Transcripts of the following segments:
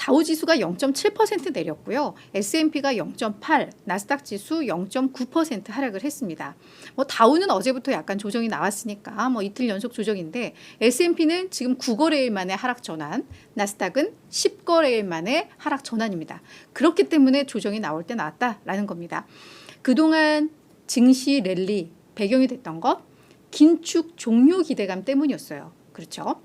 다우지수가 0.7% 내렸고요. S&P가 0.8, 나스닥 지수 0.9% 하락을 했습니다. 뭐 다우는 어제부터 약간 조정이 나왔으니까 뭐 이틀 연속 조정인데 S&P는 지금 9거래일 만에 하락 전환, 나스닥은 10거래일 만에 하락 전환입니다. 그렇기 때문에 조정이 나올 때 나왔다라는 겁니다. 그동안 증시 랠리 배경이 됐던 것 긴축 종료 기대감 때문이었어요. 그렇죠?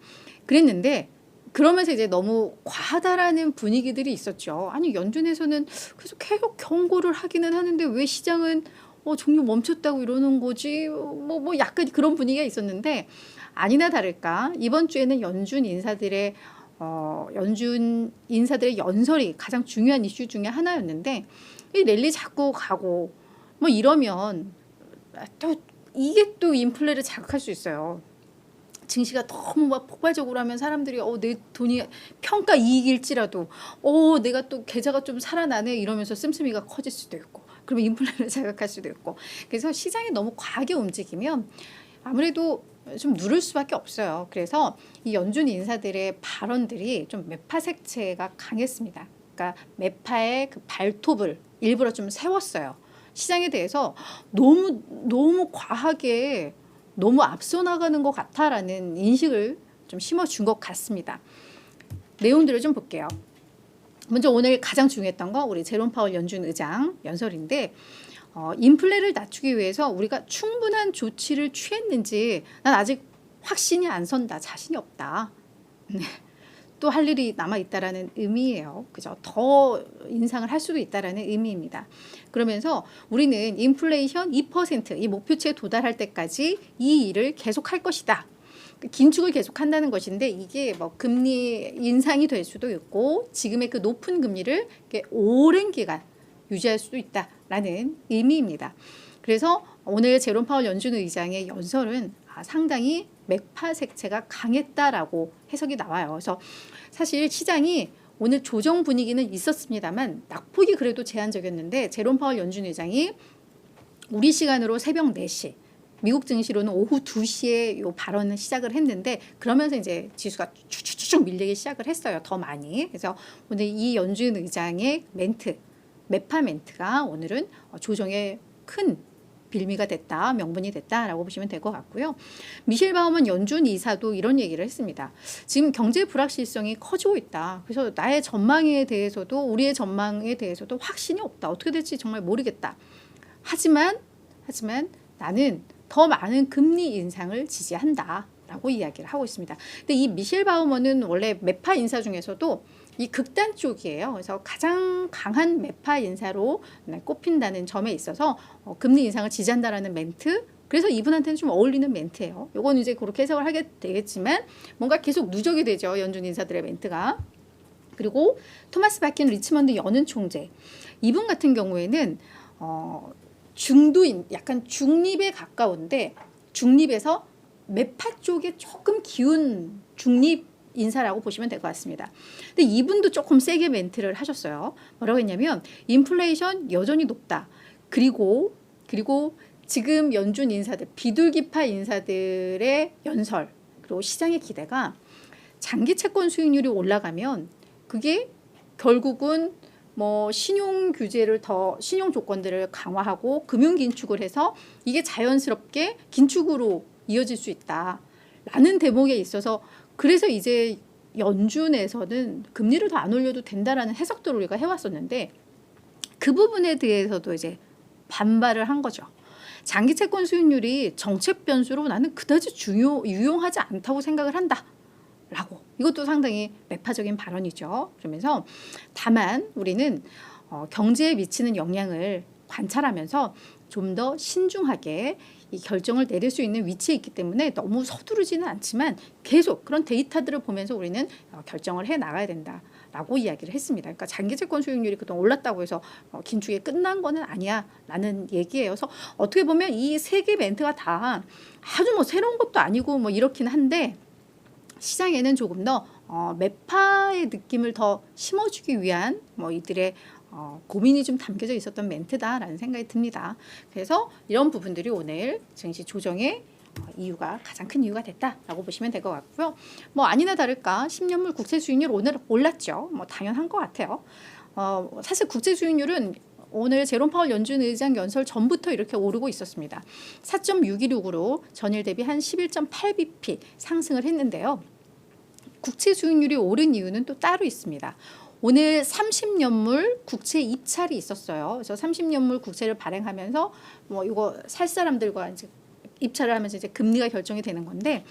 그랬는데 그러면서 이제 너무 과하다라는 분위기들이 있었죠. 아니 연준에서는 계속 경고를 하기는 하는데 왜 시장은 종료 멈췄다고 이러는 거지? 뭐 약간 그런 분위기가 있었는데 아니나 다를까 이번 주에는 연준 인사들의 연설이 가장 중요한 이슈 중에 하나였는데 이 랠리 자꾸 가고 뭐 이러면 또 이게 또 인플레를 자극할 수 있어요. 증시가 너무 막 폭발적으로 하면 사람들이 내 돈이 평가 이익일지라도 내가 또 계좌가 좀 살아나네 이러면서 씀씀이가 커질 수도 있고 그러면 인플레를 자극할 수도 있고 그래서 시장이 너무 과하게 움직이면 아무래도 좀 누를 수밖에 없어요. 그래서 이 연준 인사들의 발언들이 좀 매파 색채가 강했습니다. 그러니까 매파의 그 발톱을 일부러 좀 세웠어요. 시장에 대해서 너무 과하게 너무 앞서 나가는 것 같다라는 인식을 좀 심어준 것 같습니다. 내용들을 좀 볼게요. 먼저 오늘 가장 중요했던 거 우리 제롬 파월 연준 의장 연설인데 인플레를 낮추기 위해서 우리가 충분한 조치를 취했는지 난 아직 확신이 안 선다. 자신이 없다. 네. 또 할 일이 남아있다라는 의미예요. 그죠? 더 인상을 할 수도 있다라는 의미입니다. 그러면서 우리는 인플레이션 2% 이 목표치에 도달할 때까지 이 일을 계속할 것이다. 긴축을 계속한다는 것인데 이게 뭐 금리 인상이 될 수도 있고 지금의 그 높은 금리를 오랜 기간 유지할 수도 있다라는 의미입니다. 그래서 오늘 제롬 파월 연준 의장의 연설은 상당히 매파 색채가 강했다라고 해석이 나와요. 그래서 사실 시장이 오늘 조정 분위기는 있었습니다만 낙폭이 그래도 제한적이었는데 제롬 파월 연준 의장이 우리 시간으로 새벽 4시 미국 증시로는 오후 2시에 요 발언을 시작을 했는데 그러면서 이제 지수가 쭉쭉쭉 밀리기 시작을 했어요. 더 많이. 그래서 오늘 이 연준 의장의 매파 멘트가 오늘은 조정의 큰 빌미가 됐다, 명분이 됐다라고 보시면 될 것 같고요. 미셸 바우먼 연준 이사도 이런 얘기를 했습니다. 지금 경제 불확실성이 커지고 있다. 그래서 나의 전망에 대해서도 우리의 전망에 대해서도 확신이 없다. 어떻게 될지 정말 모르겠다. 하지만 나는 더 많은 금리 인상을 지지한다라고 이야기를 하고 있습니다. 근데 이 미셸 바우먼은 원래 매파 인사 중에서도 이 극단 쪽이에요. 그래서 가장 강한 매파 인사로 꼽힌다는 점에 있어서 금리 인상을 지지한다라는 멘트. 그래서 이분한테는 좀 어울리는 멘트예요. 요건 이제 그렇게 해석을 하게 되겠지만 뭔가 계속 누적이 되죠. 연준 인사들의 멘트가. 그리고 토마스 바킨 리치먼드 연은 총재. 이분 같은 경우에는 중도인, 약간 중립에 가까운데 중립에서 매파 쪽에 조금 기운 중립 인사라고 보시면 될 것 같습니다. 근데 이분도 조금 세게 멘트를 하셨어요. 뭐라고 했냐면 인플레이션 여전히 높다. 그리고 지금 연준 인사들, 비둘기파 인사들의 연설 그리고 시장의 기대가 장기 채권 수익률이 올라가면 그게 결국은 뭐 신용 규제를 신용 조건들을 강화하고 금융 긴축을 해서 이게 자연스럽게 긴축으로 이어질 수 있다라는 대목에 있어서 그래서 이제 연준에서는 금리를 더 안 올려도 된다라는 해석들을 우리가 해왔었는데 그 부분에 대해서도 이제 반발을 한 거죠. 장기 채권 수익률이 정책 변수로 나는 그다지 유용하지 않다고 생각을 한다. 라고. 이것도 상당히 매파적인 발언이죠. 그러면서 다만 우리는 경제에 미치는 영향을 관찰하면서 좀 더 신중하게 이 결정을 내릴 수 있는 위치에 있기 때문에 너무 서두르지는 않지만 계속 그런 데이터들을 보면서 우리는 결정을 해 나가야 된다라고 이야기를 했습니다. 그러니까 장기 채권 수익률이 그동안 올랐다고 해서 긴축이 끝난 거는 아니야라는 얘기예요. 그래서 어떻게 보면 이 세 개 멘트가 다 아주 뭐 새로운 것도 아니고 뭐 이렇긴 한데 시장에는 조금 더 매파의 느낌을 더 심어주기 위한 뭐 이들의 고민이 좀 담겨져 있었던 멘트다라는 생각이 듭니다. 그래서 이런 부분들이 오늘 증시 조정의 이유가 가장 큰 이유가 됐다라고 보시면 될 것 같고요. 뭐 아니나 다를까 10년물 국채 수익률 오늘 올랐죠. 뭐 당연한 것 같아요. 사실 국채 수익률은 오늘 제롬 파월 연준 의장 연설 전부터 이렇게 오르고 있었습니다. 4.616으로 전일 대비 한 11.8bp 상승을 했는데요. 국채 수익률이 오른 이유는 또 따로 있습니다. 오늘 30년물 국채 입찰이 있었어요. 그래서 30년물 국채를 발행하면서 뭐 이거 살 사람들과 이제 입찰을 하면서 이제 금리가 결정이 되는 건데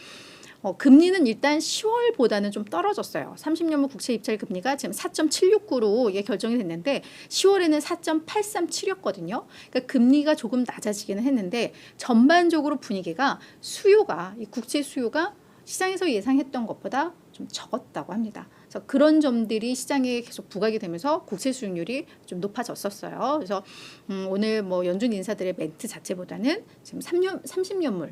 금리는 일단 10월보다는 좀 떨어졌어요. 30년물 국채 입찰 금리가 지금 4.769로 이게 결정이 됐는데 10월에는 4.837이었거든요. 그러니까 금리가 조금 낮아지기는 했는데 전반적으로 분위기가 수요가 이 국채 수요가 시장에서 예상했던 것보다 좀 적었다고 합니다. 그래서 그런 점들이 시장에 계속 부각이 되면서 국채 수익률이 좀 높아졌었어요. 그래서 오늘 뭐 연준 인사들의 멘트 자체보다는 지금 30년물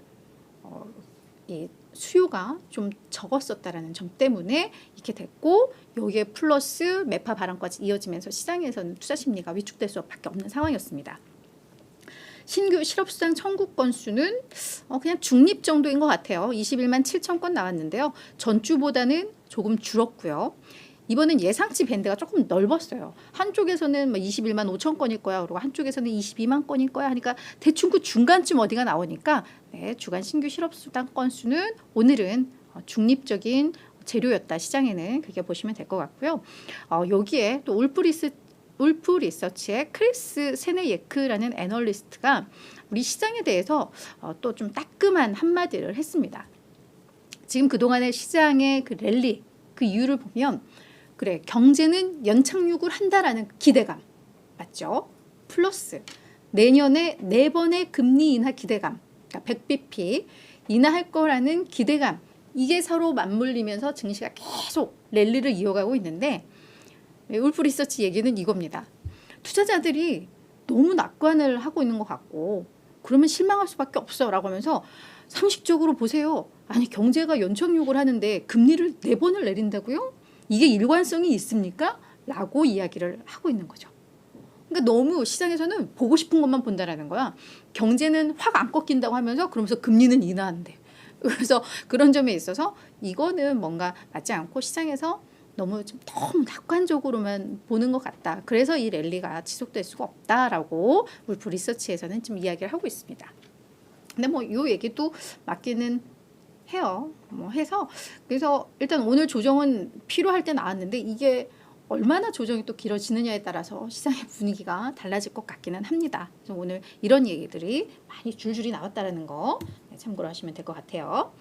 이 수요가 좀 적었었다라는 점 때문에 이렇게 됐고 여기에 플러스 매파 발언까지 이어지면서 시장에서는 투자 심리가 위축될 수밖에 없는 상황이었습니다. 신규 실업수당 청구 건수는 그냥 중립 정도인 것 같아요. 21만 7천 건 나왔는데요. 전주보다는 조금 줄었고요. 이번엔 예상치 밴드가 조금 넓었어요. 한쪽에서는 21만 5천 건일 거야. 그리고 한쪽에서는 22만 건일 거야 하니까 대충 그 중간쯤 어디가 나오니까 주간 신규 실업수당 건수는 오늘은 중립적인 재료였다. 시장에는 그렇게 보시면 될 것 같고요. 여기에 또 울프 리서치의 크리스 세네예크라는 애널리스트가 우리 시장에 대해서 또 좀 따끔한 한마디를 했습니다. 지금 그동안의 시장의 그 랠리 그 이유를 보면 그래 경제는 연착륙을 한다라는 기대감 맞죠? 플러스 내년에 4번의 금리 인하 기대감 그러니까 100bp 인하할 거라는 기대감 이게 서로 맞물리면서 증시가 계속 랠리를 이어가고 있는데 울프 리서치 얘기는 이겁니다. 투자자들이 너무 낙관을 하고 있는 것 같고 그러면 실망할 수밖에 없어 라고 하면서 상식적으로 보세요. 아니 경제가 연착륙을 하는데 금리를 4번을 내린다고요? 이게 일관성이 있습니까? 라고 이야기를 하고 있는 거죠. 그러니까 너무 시장에서는 보고 싶은 것만 본다라는 거야. 경제는 확 안 꺾인다고 하면서 그러면서 금리는 인하한대. 그래서 그런 점에 있어서 이거는 뭔가 맞지 않고 시장에서 너무 낙관적으로만 보는 것 같다. 그래서 이 랠리가 지속될 수가 없다라고 울프 리서치에서는 좀 이야기를 하고 있습니다. 근데 뭐 이 얘기도 맞기는 해요. 뭐 해서 그래서 일단 오늘 조정은 필요할 때 나왔는데 이게 얼마나 조정이 또 길어지느냐에 따라서 시장의 분위기가 달라질 것 같기는 합니다. 그래서 오늘 이런 얘기들이 많이 줄줄이 나왔다는 거 참고로 하시면 될 것 같아요.